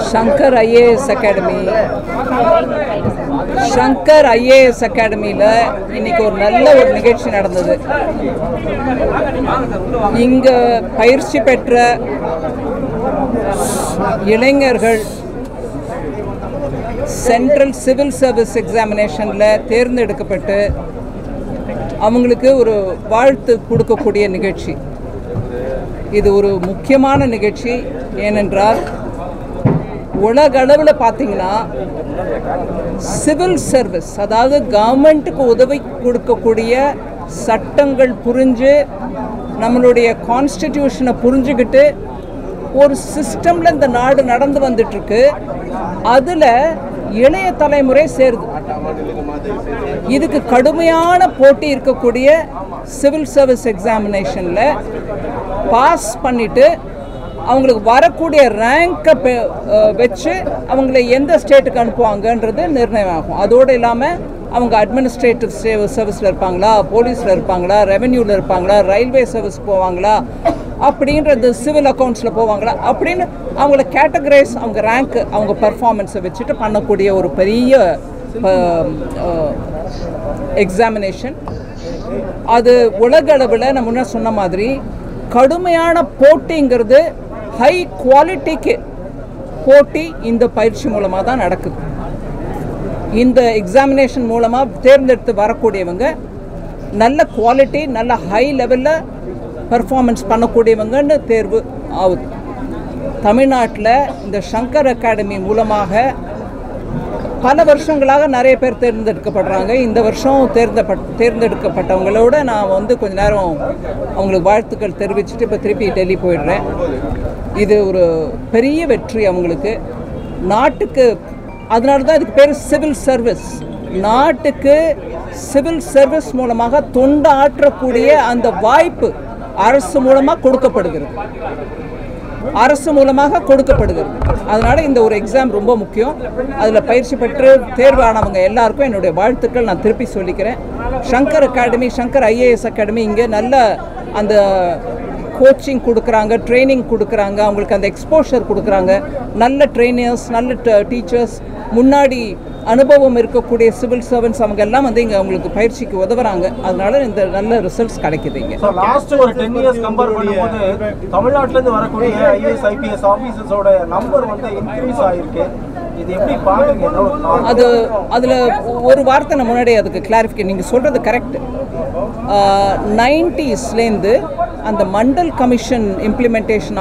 Shankar IAS Academy அகாடமியில் இன்னைக்கு ஒரு நல்ல ஒரு நிகழ்ச்சி நடந்தது. இங்கே பயிற்சி பெற்ற இளைஞர்கள் சென்ட்ரல் சிவில் சர்வீஸ் எக்ஸாமினேஷனில் தேர்ந்தெடுக்கப்பட்டு அவங்களுக்கு ஒரு வாழ்த்து கொடுக்கக்கூடிய நிகழ்ச்சி. இது ஒரு முக்கியமான நிகழ்ச்சி. ஏனென்றால் உலக அளவில் பார்த்தீங்கன்னா சிவில் சர்வீஸ், அதாவது கவர்மெண்ட்டுக்கு உதவி கொடுக்கக்கூடிய சட்டங்கள் புரிஞ்சு நம்மளுடைய கான்ஸ்டிடியூஷனை புரிஞ்சுக்கிட்டு ஒரு சிஸ்டமில் இந்த நாடு நடந்து வந்துட்டுருக்கு. அதில் இளைய தலைமுறை சேருது. இதுக்கு கடுமையான போட்டி இருக்கக்கூடிய சிவில் சர்வீஸ் எக்ஸாமினேஷனில் பாஸ் பண்ணிவிட்டு அவங்களுக்கு வரக்கூடிய ரேங்கை வச்சு அவங்கள எந்த ஸ்டேட்டுக்கு அனுப்புவாங்கன்றது நிர்ணயம் ஆகும். அதோடு இல்லாமல் அவங்க அட்மினிஸ்ட்ரேட்டிவ் சர்வீஸில் இருப்பாங்களா, போலீஸில் இருப்பாங்களா, ரெவென்யூவில் இருப்பாங்களா, ரயில்வே சர்வீஸ் போவாங்களா, அப்படின்றது சிவில் அக்கௌண்ட்ஸில் போவாங்களா அப்படின்னு அவங்கள கேட்டகரைஸ், அவங்க ரேங்க்கு, அவங்க பர்ஃபார்மன்ஸை வச்சுட்டு பண்ணக்கூடிய ஒரு பெரிய எக்ஸாமினேஷன். அது உலக அளவில் நம்ம முன்ன சொன்ன மாதிரி கடுமையான போட்டிங்கிறது, ஹை குவாலிட்டிக்கு போட்டி இந்த பயிற்சி மூலமாக தான் நடக்குது. இந்த எக்ஸாமினேஷன் மூலமாக தேர்ந்தெடுத்து வரக்கூடியவங்க நல்ல குவாலிட்டி, நல்ல ஹை லெவலில் பர்ஃபார்மன்ஸ் பண்ணக்கூடியவங்கன்னு தேர்வு ஆகுது. தமிழ்நாட்டில் இந்த சங்கர் அகாடமி மூலமாக பல வருஷங்களாக நிறைய பேர் தேர்ந்தெடுக்கப்படுறாங்க. இந்த வருஷம் தேர்ந்தெடுக்கப்பட்டவங்களோட நான் கொஞ்ச நேரம் அவங்களுக்கு வாழ்த்துக்கள் தெரிவிச்சுட்டு இப்போ திருப்பி டெல்லி போயிடுறேன். இது ஒரு பெரிய வெற்றி அவங்களுக்கு, நாட்டுக்கு. அதனால தான் இதுக்கு பேர் சிவில் சர்வீஸ். நாட்டுக்கு சிவில் சர்வீஸ் மூலமாக தொண்டு ஆற்றக்கூடிய அந்த வாய்ப்பு அரசு மூலமாக கொடுக்கப்படுகிறது. அதனால் இந்த ஒரு எக்ஸாம் ரொம்ப முக்கியம். அதில் பயிற்சி பெற்று தேர்வானவங்க எல்லாருக்கும் என்னுடைய வாழ்த்துக்கள் நான் திருப்பி சொல்லிக்கிறேன். Shankar academy, Shankar IAS academy இங்கே நல்ல அந்த கோச்சிங் கொடுக்குறாங்க, ட்ரைனிங் கொடுக்குறாங்க, அவங்களுக்கு அந்த எக்ஸ்போஷர் கொடுக்குறாங்க. நல்ல ட்ரெயினர்ஸ், நல்ல டீச்சர்ஸ், முன்னாடி அனுபவம் இருக்கக்கூடிய சிவில் சர்வன்ஸ் அவங்க எல்லாம் இங்கே அவங்களுக்கு பயிற்சிக்கு உதவுறாங்க. அதனால இந்த நல்ல ரிசல்ட்ஸ் கிடைக்குது. இங்கே லாஸ்ட் ஒரு 10 இயர்ஸ் கம்பேர் பண்ணும்போது தமிழ்நாட்டிலேருந்து வரக்கூடிய ஐஏஎஸ் ஐபிஎஸ் ஆஃபீஸர்ஸோட நம்பர் இன்க்ரீஸ் ஆகிருக்கு. இது எப்படி பாருங்க? அதில் ஒரு வார்த்தை நான் முன்னாடி அதுக்கு கிளாரிஃபிகேஷன். நீங்கள் சொல்கிறது கரெக்ட். 90ஸ்லேருந்து அந்த மண்டல் கமிஷன் இம்ப்ளிமெண்டேஷன்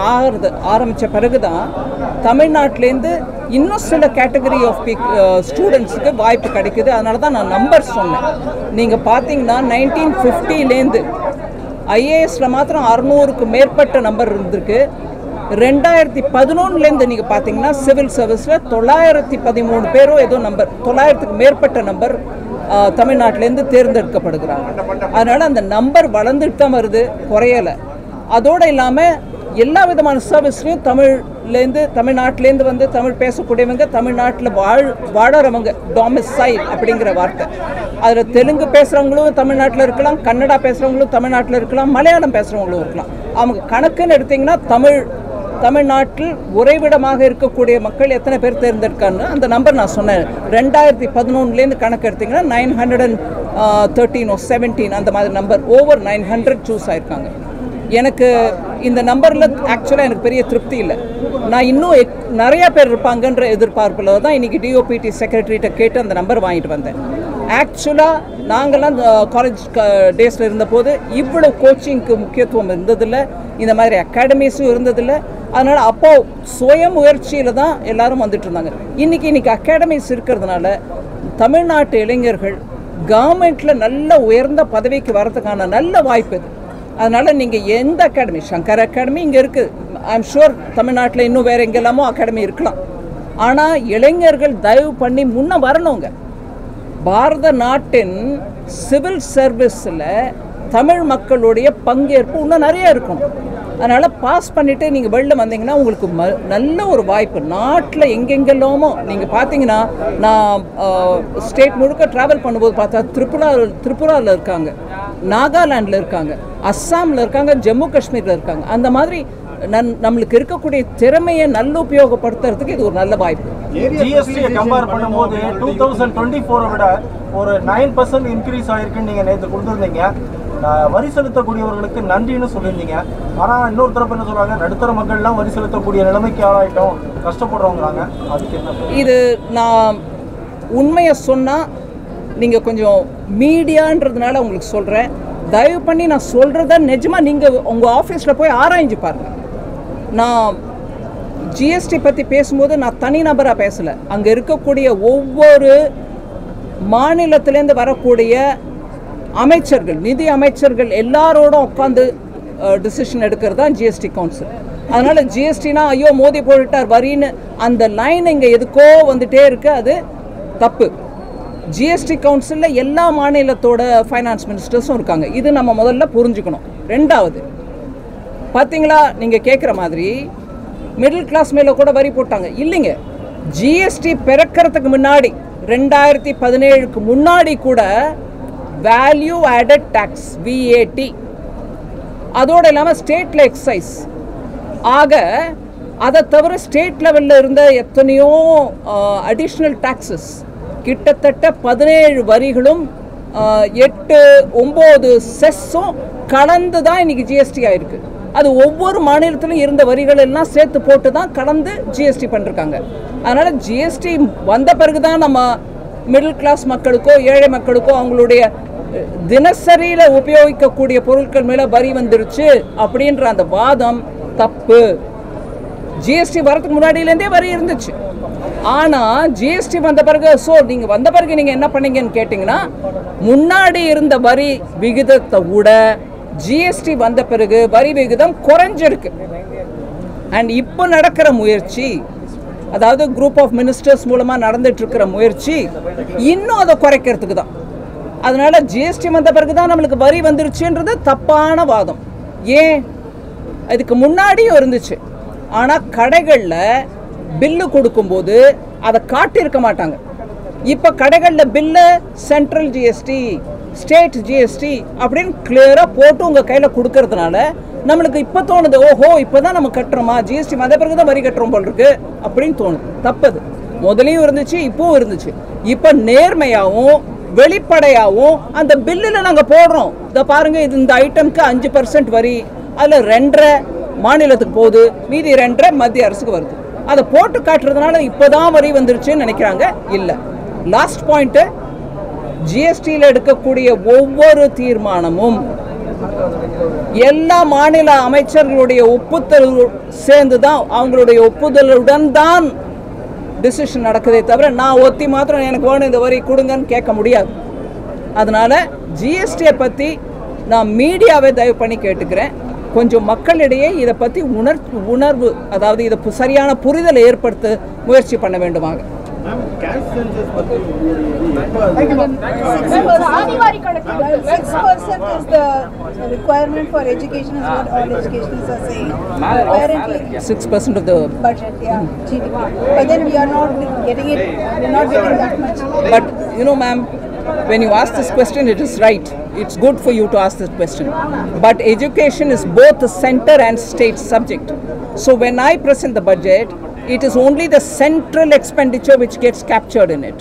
ஆரம்பித்த பிறகு தான் தமிழ்நாட்டிலேருந்து இன்னும் சில கேட்டகரி ஆஃப் ஸ்டூடெண்ட்ஸுக்கு வாய்ப்பு கிடைக்குது. அதனால தான் நான் நம்பர் சொன்னேன். நீங்கள் பார்த்தீங்கன்னா 1950லேருந்து ஐஏஎஸில் மாத்திரம் 600க்கு மேற்பட்ட நம்பர் இருந்திருக்கு. 2011லேருந்து நீங்கள் பார்த்தீங்கன்னா சிவில் சர்வீஸில் 913 பேரும் ஏதோ நம்பர், 900க்கு மேற்பட்ட நம்பர் தமிழ்நாட்டிலேருந்து தேர்ந்தெடுக்கப்படுகிறாங்க. அதனால் அந்த நம்பர் வளர்ந்துட்டு தான் வருது, குறையலை. அதோடு இல்லாமல் எல்லா விதமான சர்வீஸ்லையும் தமிழ்நாட்டிலேருந்து தமிழ் பேசக்கூடியவங்க, தமிழ்நாட்டில் வாழறவங்க, டாமிசைல் அப்படிங்கிற வார்த்தை. அதில் தெலுங்கு பேசுகிறவங்களும் தமிழ்நாட்டில் இருக்கலாம், கன்னடா பேசுகிறவங்களும் தமிழ்நாட்டில் இருக்கலாம், மலையாளம் பேசுகிறவங்களும் இருக்கலாம். அவங்க கணக்குன்னு எடுத்திங்கன்னா தமிழ்நாட்டில் உறைவிடமாக இருக்கக்கூடிய மக்கள் எத்தனை பேர் தேர்ந்தெடுக்கான்னு அந்த நம்பர் நான் சொன்னேன். 2011லேருந்து கணக்கு எடுத்திங்கன்னா 913 or 17 அந்த மாதிரி நம்பர், ஓவர் 900 சூஸ் ஆகிருக்காங்க. எனக்கு இந்த நம்பரில் ஆக்சுவலாக எனக்கு பெரிய திருப்தி இல்லை. நான் இன்னும் நிறையா பேர் இருப்பாங்கன்ற எதிர்பார்ப்பில் தான் இன்றைக்கி டிஓபிடி செக்ரட்டரிகிட்ட கேட்டு அந்த நம்பர் வாங்கிட்டு வந்தேன். ஆக்சுவலாக நாங்கள்லாம் காலேஜ் டேஸில் இருந்தபோது இவ்வளோ கோச்சிங்க்கு முக்கியத்துவம் இருந்ததில்லை, இந்த மாதிரி அகாடமிஸும் இருந்ததில்லை. அதனால் அப்போது சுய முயற்சியில் தான் எல்லோரும் வந்துட்டு இருந்தாங்க. இன்றைக்கி அகாடமிஸ் இருக்கிறதுனால தமிழ்நாட்டு இளைஞர்கள் கவர்மெண்ட்டில் நல்ல உயர்ந்த பதவிக்கு வரதுக்கான நல்ல வாய்ப்பு இது. அதனால் நீங்கள் எந்த அகாடமி, சங்கர் அகாடமி இங்கே இருக்குது, ஐஎம் ஷுர் தமிழ்நாட்டில் இன்னும் வேறு எங்கெல்லாமோ அகாடமி இருக்கலாம். ஆனால் இளைஞர்கள் தயவு பண்ணி முன்னே வரணுங்க. பாரத நாட்டின் சிவில் சர்வீஸில் தமிழ் மக்களுடைய பங்கேற்பு இன்னும் நிறையா இருக்கணும். அதனால் பாஸ் பண்ணிவிட்டு நீங்கள் வெளில வந்தீங்கன்னா உங்களுக்கு நல்ல ஒரு வாய்ப்பு. நாட்டில் எங்கெங்கெல்லாமோ நீங்கள் பார்த்தீங்கன்னா, நான் ஸ்டேட் முழுக்க ட்ராவல் பண்ணும்போது பார்த்தா திரிபுராவில் இருக்காங்க, நாகாலாண்டில் இருக்காங்க, அஸ்ஸாமில் இருக்காங்க, ஜம்மு காஷ்மீரில் இருக்காங்க. அந்த மாதிரி நம்மளுக்கு இருக்கக்கூடிய திறமையை நல்ல உபயோகப்படுத்துறதுக்கு இது ஒரு நல்ல வாய்ப்பு. ஜிஎஸ்டியை கம்பேர் பண்ணும்போது 2024 விட ஒரு 9% இன்க்ரீஸ் ஆயிருக்குன்னு நீங்கள் நேற்று கொடுத்துருந்தீங்க. வரி செலுத்தக்கூடியவர்களுக்கு நன்றின்னு சொல்லியிருந்தீங்க. ஆனால் இன்னொரு தரப்பு என்ன சொல்கிறாங்க, நடுத்தர மக்கள்லாம் வரி செலுத்தக்கூடிய நிலைமைக்கு ஆளாயிட்டோம், கஷ்டப்படுறவங்கிறாங்க. அதுக்கு என்ன? இது நான் உண்மையை சொன்னால் நீங்கள் கொஞ்சம் மீடியான்றதுனால உங்களுக்கு சொல்கிறேன். தயவு பண்ணி நான் சொல்கிறத நிஜமாக நீங்கள் உங்கள் ஆஃபீஸில் போய் ஆராய்ஞ்சு பாருங்கள். நான் ஜிஎஸ்டி பற்றி பேசும்போது நான் தனிநபராக பேசலை. அங்கே இருக்கக்கூடிய ஒவ்வொரு மாநிலத்திலேருந்து வரக்கூடிய அமைச்சர்கள், நிதி அமைச்சர்கள் எல்லாரோடும் உட்காந்து டிசிஷன் எடுக்கிறது தான் ஜிஎஸ்டி கவுன்சில். அதனால் ஜிஎஸ்டினா ஐயோ மோடி போட்டுட்டார் வரின்னு அந்த லைன் இங்கே எதுக்கோ வந்துட்டே இருக்கு, அது தப்பு. ஜிஎஸ்டி கவுன்சிலில் எல்லா மாநிலத்தோட ஃபைனான்ஸ் மினிஸ்டர்ஸும் இருக்காங்க. இது நம்ம முதல்ல புரிஞ்சுக்கணும். ரெண்டாவது பார்த்தீங்களா, நீங்கள் கேட்குற மாதிரி மிடில் கிளாஸ் மேலே கூட வரி போட்டாங்க இல்லைங்க. ஜிஎஸ்டி பிறக்கிறதுக்கு முன்னாடி 2017க்கு முன்னாடி கூட வேல்யூ ஆடட் டேக்ஸ் VAT, அதோடு இல்லாமல் ஸ்டேட்டில் எக்ஸைஸ் ஆக, அதை தவிர ஸ்டேட் லெவலில் இருந்த எத்தனையோ அடிஷ்னல் டாக்ஸஸ், கிட்டத்தட்ட 17 வரிகளும் 8-9 செஸ்ஸும் கலந்து தான் இன்றைக்கி ஜிஎஸ்டி ஆகிருக்கு. அது ஒவ்வொரு மாநிலத்திலும் இருந்த வரிகள் எல்லாம் சேர்த்து போட்டு தான் கலந்து ஜிஎஸ்டி பண்ணிருக்காங்க. அதனால் ஜிஎஸ்டி வந்த பிறகு தான் நம்ம மிடில் கிளாஸ் மக்களுக்கோ ஏழை மக்களுக்கோ அவங்களுடைய தினசரியில் உபயோகிக்கக்கூடிய பொருட்கள் மேலே வரி வந்துருச்சு அப்படின்ற அந்த வாதம் தப்பு. ஜிஎஸ்டி வரதுக்கு முன்னாடியிலேருந்தே வரி இருந்துச்சு. ஆனால் ஜிஎஸ்டி வந்த பிறகு நீங்கள் வந்த பிறகு நீங்கள் என்ன பண்ணீங்கன்னு கேட்டிங்கன்னா, முன்னாடி இருந்த வரி விகிதத்தை விட ஜிஎஸ்டி வந்த பிறகு வரி விகிதம் குறைஞ்சிருக்கு. அண்ட் இப்போ நடக்கிற முயற்சி, அதாவது குரூப் ஆஃப் மினிஸ்டர்ஸ் மூலமாக நடந்துட்டு இருக்கிற முயற்சி இன்னும் அதை குறைக்கிறதுக்கு தான். அதனால ஜிஎஸ்டி வந்த பிறகு தான் நம்மளுக்கு வரி வந்துருச்சுன்றது தப்பான வாதம். ஏன், அதுக்கு முன்னாடியும் இருந்துச்சு. ஆனால் கடைகளில் பில்லு கொடுக்கும்போது அதை காட்டியிருக்க மாட்டாங்க. இப்போ கடைகளில் bill central GST, state GST அப்படின்னு கிளியராக போட்டு உங்கள் கையில் கொடுக்கறதுனால நம்மளுக்கு இப்போ தோணுது, ஓஹோ இப்போ தான் நம்ம கட்டுறோமா, ஜிஎஸ்டி வந்த பிறகு தான் வரி கட்டுறோம் போல் இருக்கு அப்படின்னு தோணுது. தப்பது. முதலையும் இருந்துச்சு, இப்போவும் இருந்துச்சு. இப்போ நேர்மையாகவும் வெளிப்படையாகவும் அந்த பில்லில் நாங்கள் போடுறோம், இதை பாருங்கள், இது இந்த ஐட்டம்க்கு 5% வரி, அதில் 2.5 மாநிலத்துக்கு போகுது, மீதி 2.5 மத்திய அரசுக்கு வருது. அதை போட்டு காட்டுறதுனால இப்போ தான் வரி வந்துருச்சுன்னு நினைக்கிறாங்க. இல்லை. லாஸ்ட் பாயிண்ட்டு, ஜிஎஸ்டியில் எடுக்கக்கூடிய ஒவ்வொரு தீர்மானமும் எல்லா மாநில அமைச்சர்களுடைய ஒப்புதல் சேர்ந்து தான், அவங்களுடைய ஒப்புதலுடன் தான் டிசிஷன் நடக்குதே தவிர நான் ஒத்தி மாத்திரம் எனக்கு வேணும் இந்த வரி கொடுங்கன்னு கேட்க முடியாது. அதனால் ஜிஎஸ்டியை பற்றி நான் மீடியாவை தயவு பண்ணி கேட்டுக்கிறேன், கொஞ்சம் மக்களிடையே இதை பற்றி உணர்வு, அதாவது இதை சரியான புரிதலை ஏற்படுத்த முயற்சி பண்ண வேண்டுமாக. Requirement for education is what all educationists are saying. Apparently 6% of the budget, yeah, GDP. But then we are not getting it. We're not getting that much. But you know, ma'am, when you ask this question, it is right. It's good for you to ask this question. But education is both a center and state subject. So when I present the budget, it is only the central expenditure which gets captured in it.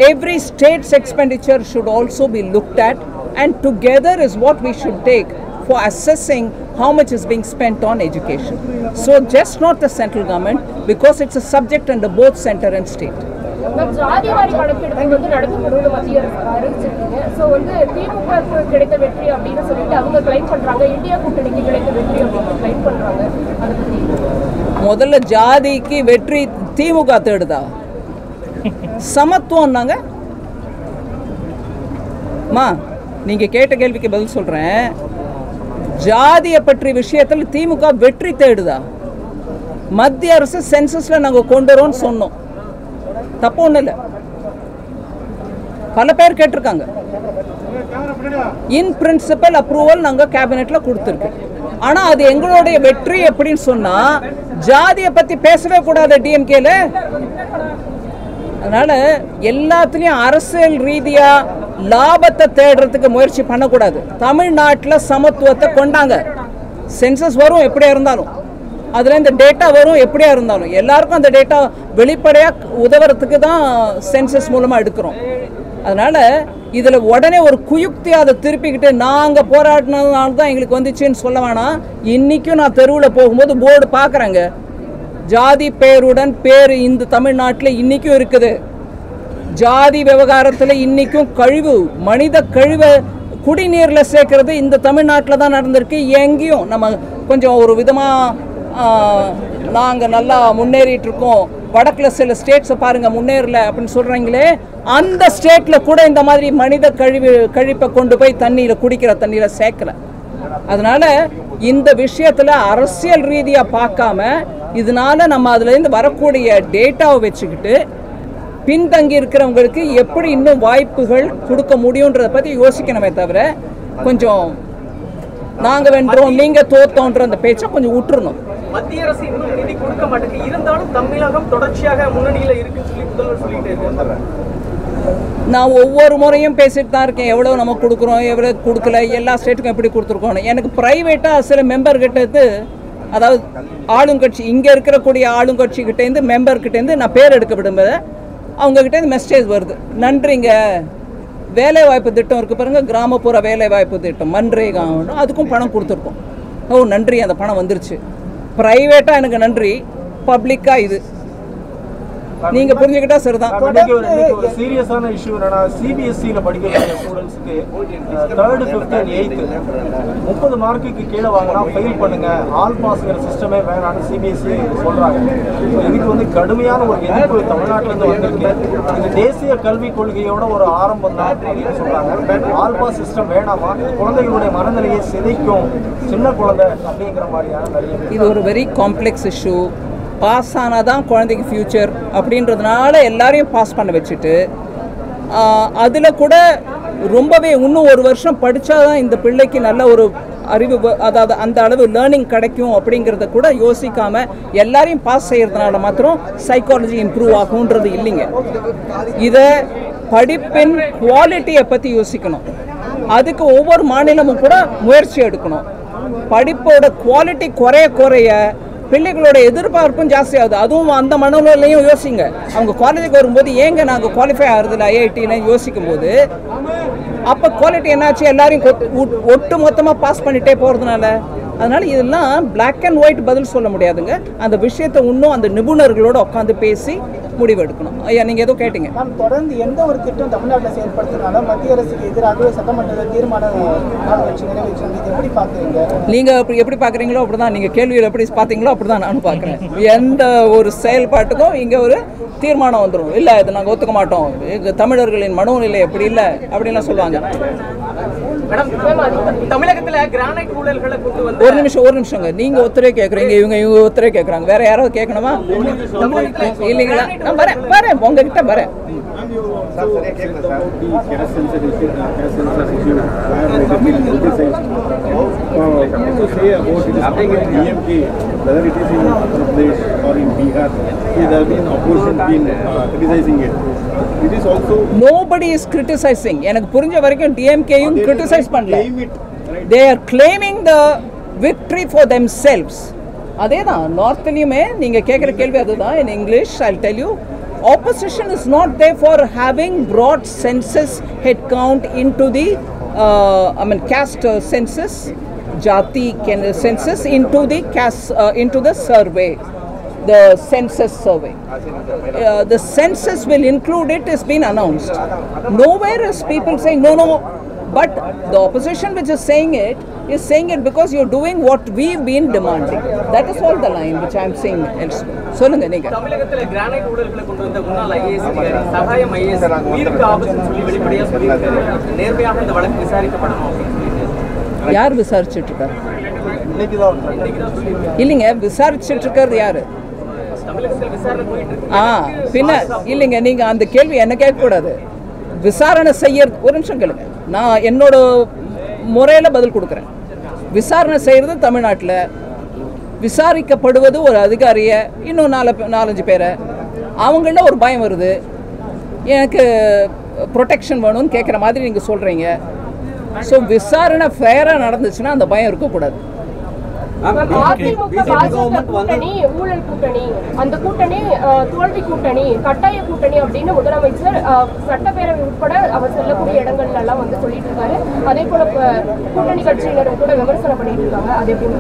Every state's expenditure should also be looked at, and together is what we should take for assessing how much is being spent on education. So just not the central government, because it's a subject under both center and state. ஜாதிவாரி கணக்கெடுப்பு வந்து நடத்தப்படுவது மத்திய அரசு அறிவிச்சிருக்கீங்க. So வந்து திமுகவுக்கு கிடைத்த வெற்றி அப்படின்னு சொல்லிட்டு அவங்க கிளைம் பண்றாங்க, இந்தியா கூட்டணிக்கு கிடைத்த வெற்றி அப்படின்னு கிளைம் பண்றாங்க. அதை பத்தி முதல்ல ஜாதிக்கு வெற்றி திமுக தேடுதா? சமத்துவம்னாங்க. நீங்க கேட்ட கேள்விக்கு பதில் சொல்றேன். ஜாதியை பற்றிய விஷயத்தில் திமுக வெற்றி தேடுதா? மத்திய அரசு சென்சஸ்ல நாங்கள் கொண்டு வரோம்னு சொன்னோம், தப்பு ஒன்றும் இல்லை. பல பேர் கேட்டிருக்காங்க. இன் பிரின்சிபல் அப்ரூவல் நாங்கள் கேபினெட்ல கொடுத்துருக்கோம். ஆனால் அது எங்களுடைய வெற்றி எப்படின்னு சொன்னா, ஜாதியை பத்தி பேசவே கூடாது டிஎம்கேல. அதனால எல்லாத்துலேயும் அரசியல் ரீதியா லாபத்தை தேடுறதுக்கு முயற்சி பண்ணக்கூடாது. தமிழ்நாட்டில் சமத்துவத்தை கொண்டாங்க, சென்சஸ் வரும் எப்படியா இருந்தாலும். அதில் இந்த டேட்டா வரும். எப்படியா இருந்தாலும் எல்லாருக்கும் அந்த டேட்டா வெளிப்படையாக உதவுறதுக்கு தான் சென்சஸ் மூலமாக எடுக்கிறோம். அதனால் இதில் உடனே ஒரு குயுக்தி அதை திருப்பிக்கிட்டு நாங்கள் போராடினதுனால தான் எங்களுக்கு வந்துச்சுன்னு சொல்ல வேணாம். இன்றைக்கும் நான் தெருவில் போகும்போது போர்டு பார்க்குறேங்க, ஜாதி பேருடன் பேர் இந்த தமிழ்நாட்டில் இன்றைக்கும் இருக்குது. ஜாதி விவகாரத்தில் இன்றைக்கும் கழிவு, மனித கழிவை குடிநீரில் சேர்க்கறது இந்த தமிழ்நாட்டில் தான் நடந்திருக்கு. எங்கேயும் நம்ம கொஞ்சம் ஒரு விதமாக நாங்கள் நல்லா முன்னேறிட்டு இருக்கோம், வடக்கில் சில ஸ்டேட்ஸை பாருங்கள் முன்னேறல அப்படின்னு சொல்கிறீங்களே, அந்த ஸ்டேட்டில் கூட இந்த மாதிரி மனித கழிப்பை கொண்டு போய் தண்ணியில் குடிக்கிற தண்ணியில் சேர்க்கலை. அதனால் இந்த விஷயத்தில் அரசியல் ரீதியாக பார்க்காம இதனால் நம்ம அதுலேருந்து வரக்கூடிய டேட்டாவை வச்சுக்கிட்டு பின்தங்கி இருக்கிறவங்களுக்கு எப்படி இன்னும் வாய்ப்புகள் கொடுக்க முடியுன்றதை பற்றி யோசிக்கணுமே தவிர கொஞ்சம் நாங்கள் வென்றோம் நீங்கள் தோத்தோன்ற அந்த பேச்சை கொஞ்சம் விட்டுறணும். மத்திய அரசு இன்னும் நிதி கொடுக்க மாட்டேங்குது, இருந்தாலும் தமிழகம் தொடர்ச்சியாக முன்னணியில் இருக்குன்னு சொல்லி முதல்வர் சொல்லிட்டு இருக்காரு. நான் ஒவ்வொரு முறையும் பேசிட்டு தான் இருக்கேன், எவ்வளோ நம்ம கொடுக்குறோம் எவ்வளோ கொடுக்கல, எல்லா ஸ்டேட்டுக்கும் எப்படி கொடுத்துருக்கோம். எனக்கு ப்ரைவேட்டாக சில மெம்பர்கிட்டேருந்து, அதாவது ஆளுங்கட்சி இங்கே இருக்கக்கூடிய ஆளுங்கட்சிக்கிட்டேருந்து மெம்பர்கிட்டேருந்து நான் பேர் எடுக்க விடும்போது அவங்கக்கிட்டேருந்து மெசேஜ் வருது, நன்றிங்க வேலைவாய்ப்பு திட்டம் இருக்குது பாருங்கள், கிராமப்புற வேலைவாய்ப்பு திட்டம் மன்ரேகா, அதுக்கும் பணம் கொடுத்துருக்கோம். ஓ நன்றி, அந்த பணம் வந்துருச்சு. ப்ரைவேட்டாக எனக்கு நன்றி, பப்ளிக்காக இது நீங்கள் புரிஞ்சுக்கிட்டா சரிதான். ஒரு சீரியஸான இஷ்யூ என்னன்னா, சிபிஎஸ்சியில் படிக்கக்கூடிய ஸ்டூடெண்ட்ஸுக்கு 3rd 5th and 8th 30 மார்க்குக்கு கீழே வாங்கினா ஃபெயில் பண்ணுங்க, ஆல் பாஸ்ங்கிற சிஸ்டமே வேணான்னு சிபிஎஸ்சி சொல்கிறாங்க. இதுக்கு வந்து கடுமையான ஒரு எதிர்ப்பு தமிழ்நாட்டிலேருந்து வந்திருக்கு. இது தேசிய கல்விக் கொள்கையோட ஒரு ஆரம்பம் தான் அப்படின்னு சொல்கிறாங்க. ஆல் பாஸ் சிஸ்டம் வேணாமா, குழந்தைகளுடைய மனநிலையை சிதைக்கும், சின்ன குழந்தை அப்படிங்கிற மாதிரியான நிறைய. இது ஒரு வெரி காம்ப்ளெக்ஸ் இஷ்யூ. பாஸ் ஆனால் தான் குழந்தைக்கு ஃப்யூச்சர் அப்படின்றதுனால எல்லாரையும் பாஸ் பண்ண வச்சுட்டு அதில் கூட ரொம்பவே இன்னும் ஒரு வருஷம் படித்தா தான் இந்த பிள்ளைக்கு நல்ல ஒரு அறிவு, அதாவது அந்த அளவு லேர்னிங் கிடைக்கும் அப்படிங்கிறத கூட யோசிக்காமல் எல்லாரையும் பாஸ் செய்கிறதுனால மாத்திரம் சைக்காலஜி இம்ப்ரூவ் ஆகுன்றது இல்லைங்க. இதை படிப்பின் குவாலிட்டியை பற்றி யோசிக்கணும். அதுக்கு ஒவ்வொரு மாநிலமும் கூட முயற்சி எடுக்கணும். படிப்போட குவாலிட்டி குறைய பிள்ளைகளோட எதிர்பார்ப்பும் ஜாஸ்தி ஆகுது. அதுவும் அந்த மனநிலையும் யோசிங்க. அவங்க காலேஜுக்கு வரும்போது ஏங்க நாங்கள் குவாலிஃபை ஆகிறதுல ஐஐடின்னு யோசிக்கும் போது அப்போ குவாலிட்டி என்னாச்சு, எல்லாரையும் ஒட்டு மொத்தமாக பாஸ் பண்ணிகிட்டே போகிறதுனால. அதனால் இதெல்லாம் பிளாக் அண்ட் ஒயிட் பதில் சொல்ல முடியாதுங்க. அந்த விஷயத்தை இன்னும் அந்த நிபுணர்களோடு உட்காந்து பேசி முடிவெடுக்கணும். ஐயா நீங்கள் ஏதோ கேட்டீங்க. மேம், தொடர்ந்து எந்த ஒரு திட்டம் தமிழ்நாட்டில் செயல்படுத்தினால மத்திய அரசுக்கு எதிராகவே சட்டமன்றத்தில் தீர்மானம் எப்படி பார்க்குறீங்க? நீங்கள் எப்படி பார்க்குறீங்களோ அப்படி தான், நீங்கள் கேள்வியில் எப்படி பார்த்தீங்களோ அப்படி தான் நானும் பார்க்குறேன். எந்த ஒரு செயல்பாட்டுக்கும் இங்கே ஒரு தீர்மானம் வந்துடும், இல்லை இதை நாங்கள் ஒத்துக்க மாட்டோம், எங்கள் தமிழர்களின் மனோநிலை எப்படி இல்லை அப்படின்லாம் சொல்லுவாங்க. தமிழகத்தில் கிரானைட் ஊழல்களை கொண்டு வந்து ஒரு நிமிஷங்க, நீங்க ஒருத்தரே கேட்குறீங்க, இவங்க ஒருத்தரே கேட்குறாங்க, வேற யாராவது கேட்கணுமா? இல்லைங்களா? நான் வரேன் உங்ககிட்ட வரேன். Nobody is criticizing. எனக்கு புரிஞ்ச வரைக்கும் டிஎம்கேயும் criticize பண்ணல. They are claiming the victory for themselves. அதேதான் நார்த்லயுமே நீங்க கேட்குற கேள்வி அதுதான். In English I'll tell you, opposition is not there for having brought census head count into the caste census, jati census into the survey, the census survey. The census will include it has been announced. Nowhere is people saying no, but the opposition which is saying it because you're doing what we've been demanding. That is all the line which I'm saying elsewhere. சொல்லுங்க நீங்க. தமிழகத்தில் granite ஊழல்களை கொண்டு வந்த முன்னாள் IAS அதிகாரி சகாயம் IAS உயிருக்கு ஆபத்துன்னு சொல்லி வெளிப்படையாக சொல்லியிருக்காரு. நேர்மையாக இந்த வழக்கு விசாரிக்கப்படணும் அப்படின்னு சொல்லிட்டு யார் விசாரிச்சுட்டு இருக்காரு? இல்லைங்க, விசாரிச்சுட்டு இருக்கிறது யாரு? பின்ன இல்லைங்க, நீங்கள் அந்த கேள்வி என்ன கேட்கக்கூடாது. விசாரணை செய்யறது, ஒரு நிமிஷம் கேளுங்க, நான் என்னோட முறையில் பதில் கொடுக்குறேன். விசாரணை செய்கிறது தமிழ்நாட்டில், விசாரிக்கப்படுவது ஒரு அதிகாரியை, இன்னும் 4-5 பேரை. அவங்கள ஒரு பயம் வருது, எனக்கு ப்ரொடெக்ஷன் வேணும்னு கேட்குற மாதிரி நீங்கள் சொல்கிறீங்க. ஸோ விசாரணை ஃபேராக நடந்துச்சுன்னா அந்த பயம் இருக்கக்கூடாது. அதிமுக பாஜக கூட்டணி ஊழல் கூட்டணி, அந்த கூட்டணி தோல்வி கூட்டணி, கட்டாய கூட்டணி அப்படின்னு முதலமைச்சர் சட்டப்பேரவை உட்பட அவர் செல்லக்கூடிய இடங்கள்ல எல்லாம் வந்து சொல்லிட்டு இருக்காரு. அதே போல கூட்டணி கட்சியினரும் கூட விமர்சனம் பண்ணிட்டு இருக்காங்க. அதே போல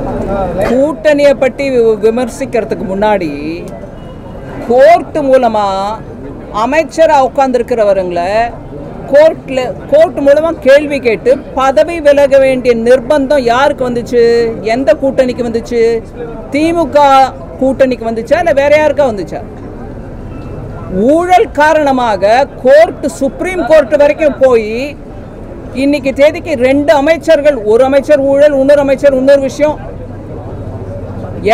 கூட்டணியை பற்றி விமர்சிக்கிறதுக்கு முன்னாடி கோர்ட் மூலமா அமைச்சராக உட்கார்ந்துருக்கிறவங்களை கோர்ட் மூலமா கேள்வி கேட்டு பதவி விலக வேண்டிய நிர்பந்தம் யாருக்கு வந்துச்சு? எந்த கூட்டணிக்கு வந்துச்சு? திமுக கூட்டணிக்கு வந்துச்சா இல்லை வேற யாருக்கா வந்துச்சா? ஊழல் காரணமாக கோர்ட், சுப்ரீம் கோர்ட் வரைக்கும் போய் இன்னைக்கு தேதிக்கு 2 அமைச்சர்கள், ஒரு அமைச்சர் ஊழல், இன்னொரு அமைச்சர் இன்னொரு விஷயம்,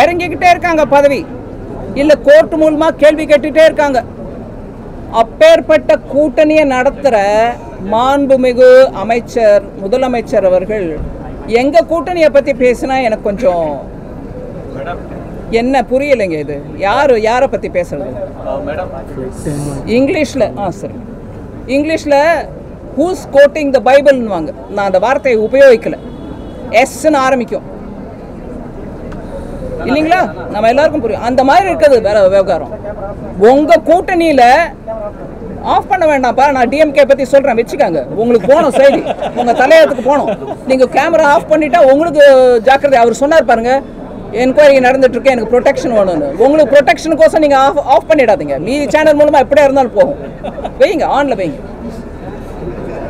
இறங்கிக்கிட்டே இருக்காங்க பதவி, இல்ல கோர்ட் மூலமா கேள்வி கேட்டுட்டே இருக்காங்க. அப்பேற்பட்ட கூட்டணியை நடத்துற மாண்புமிகு அமைச்சர், முதலமைச்சர் அவர்கள் எங்க கூட்டணியை பத்தி பேசினா எனக்கு கொஞ்சம் என்ன புரியலைங்க. இது யாரை பத்தி பேசுறது? இங்கிலீஷ்ல சரி, இங்கிலீஷ்ல ஹூஸ் கோட்டிங் த பைபிள்னுவாங்க. நான் அந்த வார்த்தையை உபயோகிக்கல. எஸ்ன்னு ஆரம்பிக்கும் இல்லைங்களா? நம்ம எல்லாருக்கும் புரியும். அந்த மாதிரி இருக்குது வேற விவகாரம். உங்க கூட்டணியில ஆஃப் பண்ண வேண்டாம்ப்பா, நான் டிஎம்கே பத்தி சொல்றேன் வச்சுக்காங்க. உங்களுக்கு போனோம் செய்தி, உங்க தலையத்துக்கு போனோம். நீங்க கேமரா ஆஃப் பண்ணிட்டா உங்களுக்கு ஜாக்கிரதை. அவர் சொன்னார் பாருங்க, என்கொயரி நடந்துட்டு இருக்கு, எனக்கு ப்ரொடெக்ஷன் வேணும்னு. உங்களுக்கு ப்ரொடெக்ஷனுக்கோசம் நீங்க ஆஃப் பண்ணிடாதீங்க. மீதி சேனல் மூலமா எப்படியா இருந்தாலும் போகும். வைங்க, ஆன்ல வைங்க.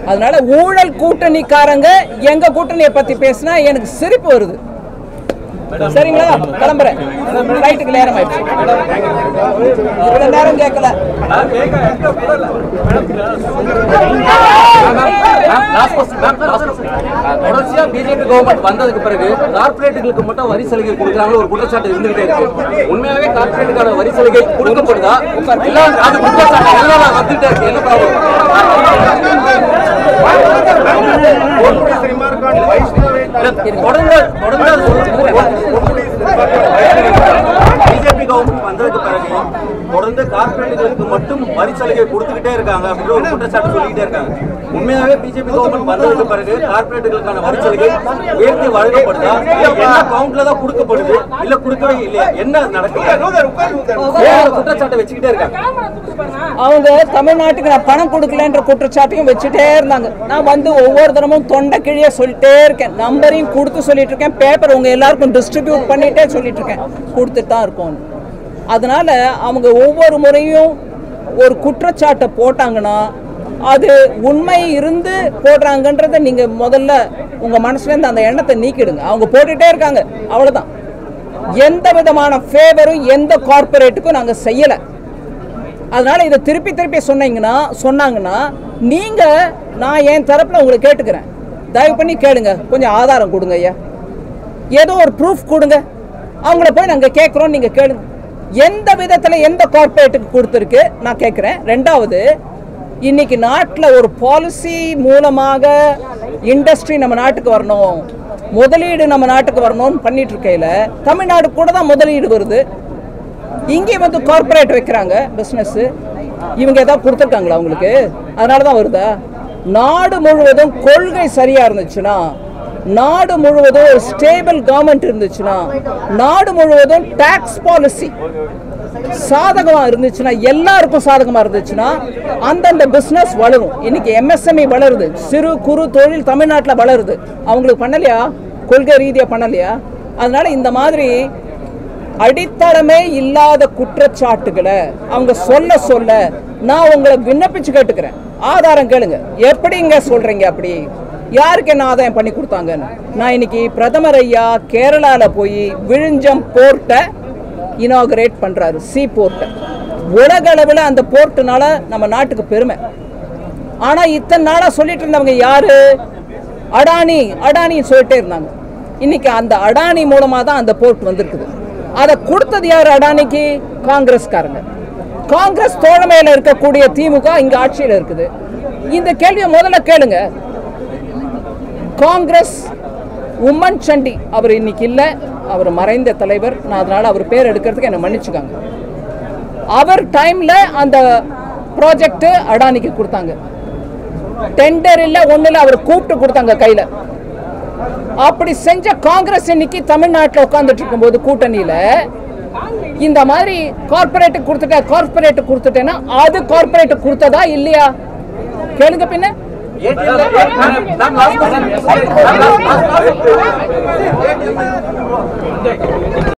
அதனால ஊழல் கூட்டணிக்காரங்க எங்க கூட்டணியை பத்தி பேசினா எனக்கு சிரிப்பு வருது. சரிங்களா? கிளம்புறேன். ஃப்ளைட்டுக்கு நேரம் ஆயிடுச்சு. இவ்வளவு நேரம் கேட்கல. தொடர்ச்சியா பிஜேபி கவர்மெண்ட் வந்ததுக்கு பிறகு கார்பரேட்டுகளுக்கு மட்டும் வரி சலுகை கொடுக்குறாங்க ஒரு குற்றச்சாட்டு இருந்துகிட்டே இருக்கு. உண்மையாவே கார்பரேட்டுக்கான வரி சலுகை கொடுக்கப்படுதா? அது குற்றச்சாட்டு எல்லாம் வந்துட்டே இருக்கு. என்ன பிஜேபி கவர்மெண்ட் வந்ததுக்கு பிறகு தொடர்ந்து கார்பரேட்டுகளுக்கு மட்டும் வரி சலுகை கொடுத்துக்கிட்டே இருக்காங்க அப்படின்னு ஒரு குற்றச்சாட்டு சொல்லிக்கிட்டே இருக்காங்க. உண்மையாவே பிஜேபி கவர்மெண்ட் வந்ததுக்கு பிறகு கார்பரேட்டுகளுக்கான வரி சலுகை உயர்த்தி வழங்கப்படுதா? என்ன கவுண்ட்ல தான் கொடுக்கப்படுது, இல்ல கொடுக்கவே இல்லையா? என்ன நடக்குது? குற்றச்சாட்டை வச்சுக்கிட்டே இருக்காங்க. அவங்க தமிழ்நாட்டுக்கு நான் பணம் கொடுக்கலன்ற குற்றச்சாட்டையும் வச்சுட்டே இருந்தாங்க. நான் வந்து ஒவ்வொரு தினமும் தொண்டை கிழிய சொல்லிட்டே இருக்கேன், நம்பரையும் கொடுத்து சொல்லிட்டு இருக்கேன், பேப்பர் உங்க எல்லாருக்கும் டிஸ்ட்ரிபியூட் பண்ணிட்டே சொல்லிட்டு இருக்கேன், கொடுத்துட்டு தான் இருக்கோம். அதனால அவங்க ஒவ்வொரு முறையும் ஒரு குற்றச்சாட்டை போட்டாங்கன்னா அது உண்மை இருந்து போடுறாங்கன்றத நீங்க முதல்ல உங்க மனசுல இருந்து அந்த எண்ணத்தை நீக்கிடுங்க. அவங்க போட்டுட்டே இருக்காங்க, அவ்வளவுதான். எந்த விதமான ஃபேவரும் எந்த கார்பரேட்டுக்கும் நாங்க செய்யல. அதனால இதை திருப்பி திருப்பி சொன்னாங்கன்னா நீங்க, நான் என் தரப்புல உங்களுக்கு கேட்டுக்கிறேன், தயவு பண்ணி கேளுங்க, கொஞ்சம் ஆதாரம் கொடுங்க ஐயா, ஏதோ ஒரு ப்ரூஃப் கொடுங்க. அவங்கள போய் நாங்க கேட்கிறோம், நீங்க கேளுங்க. எந்த விதத்துல எந்த கார்பரேட்டுக்கு கொடுத்துருக்கு நான் கேட்கிறேன். ரெண்டாவது, இன்னைக்கு நாட்டில் ஒரு பாலிசி மூலமாக இண்டஸ்ட்ரி நம்ம நாட்டுக்கு வரணும், முதலீடு நம்ம நாட்டுக்கு வரணும்னு பண்ணிட்டு இருக்கையில தமிழ்நாடு கூட தான் முதலீடு வருது. இங்கே வந்து கார்பரேட் வைக்கிறாங்க பிசினஸ். இவங்க ஏதாவது கொடுத்துருக்காங்களா அவங்களுக்கு? அதனால தான் வருதா? நாடு முழுவதும் கொள்கை சரியா இருந்துச்சுன்னா, நாடு முழுவதும் ஒரு ஸ்டேபிள் கவர்மெண்ட் இருந்துச்சுன்னா, நாடு முழுவதும் டாக்ஸ் பாலிசி சாதகமா இருந்துச்சுன்னா, எல்லாருக்கும் சாதகமா இருந்துச்சுன்னா அந்தந்த பிசினஸ் வளரும். இன்னைக்கு எம்எஸ்எம்இ வளருது, சிறு குறு தொழில் தமிழ்நாட்டில் வளருது. அவங்களுக்கு பண்ணலையா? கொள்கை ரீதியா பண்ணலையா? அதனால இந்த மாதிரி அடித்தளமே இல்லாத குற்றச்சாட்டுகளை அவங்க சொல்ல நான் உங்களை விண்ணப்பிச்சு கேட்டுக்கிறேன், ஆதாரம் கேளுங்க. எப்படிங்க சொல்றீங்க? அப்படி யாருக்கு என்ன ஆதாயம் பண்ணி கொடுத்தாங்கன்னு? நான் இன்னைக்கு பிரதமர் ஐயா கேரளால போய் விழுஞ்சம் போர்ட்டை இனாகரேட் பண்றாரு, சி போர்ட்டை. உலக அளவில் அந்த போர்ட்டுனால நம்ம நாட்டுக்கு பெருமை. ஆனா இத்தனை நாளா சொல்லிட்டு இருந்தவங்க யாரு? அடானி சொல்லிட்டே இருந்தாங்க. இன்னைக்கு அந்த அடானி மூலமா தான் அந்த போர்ட் வந்திருக்குது. அதை கொடுத்தது யாரு அடானிக்கு? காங்கிரஸ்காரங்க. காங்கிரஸ் தோழமையில இருக்கக்கூடிய திமுக இங்க ஆட்சியில் இருக்குது. இந்த கேள்வியை முதல்ல கேளுங்க. காங்கிரஸ் உம்மன் சண்டி அவர் இன்னைக்கு இல்லை, அவர் மறைந்த தலைவர். நான் அதனால அவர் பேர் எடுக்கிறதுக்கு என்ன மன்னிச்சுக்காங்க. அவர் டைம்ல அந்த ப்ராஜெக்ட் அடானிக்கு கொடுத்தாங்க. டெண்டர் இல்லை, ஒன்றும் இல்லை, அவர் கூப்பிட்டு கொடுத்தாங்க கையில். அப்படி செஞ்ச காங்கிரஸ் இன்னைக்கு தமிழ்நாட்டில் உட்கார்ந்துட்டு இருக்கும்போது கூட்டணியில இந்த மாதிரி கார்பரேட் கொடுத்துட்டேன்னா அது கார்பரேட் கொடுத்ததா இல்லையா கேளுங்க பின்ன.